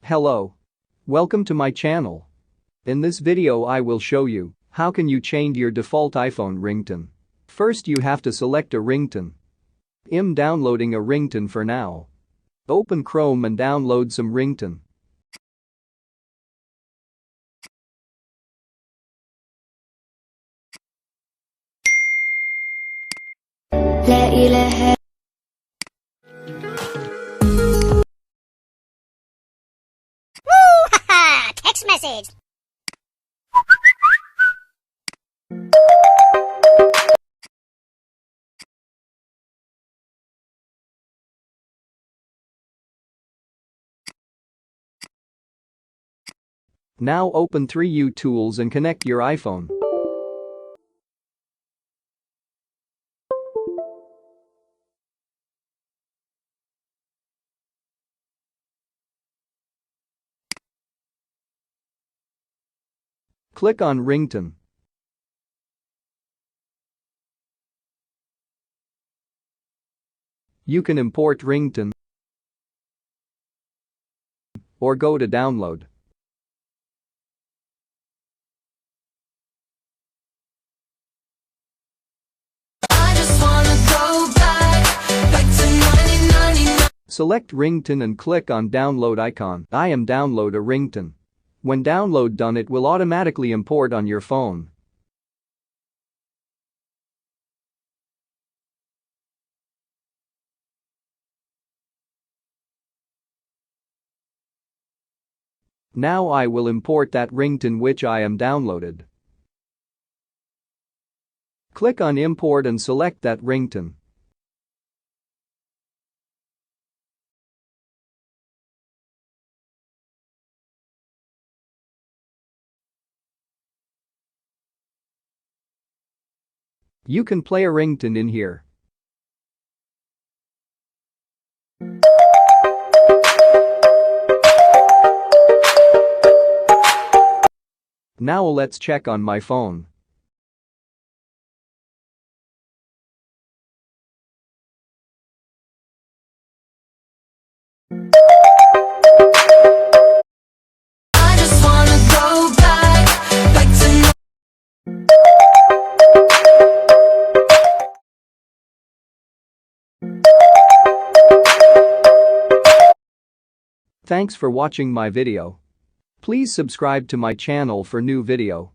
Hello. Welcome to my channel. In this video I will show you how can you change your default iPhone ringtone. First you have to select a ringtone. I'm downloading a ringtone for now. Open Chrome and download some ringtone. لا إله. Text message. Now open 3U Tools and connect your iPhone. Click on Ringtone. You can import ringtone or go to download. Select ringtone and click on download icon. I am download a ringtone. When download done it will automatically import on your phone. Now I will import that ringtone which I am downloaded. Click on import and select that ringtone. You can play a ringtone in here. Now let's check on my phone. Thanks for watching my video. Please subscribe to my channel for new video.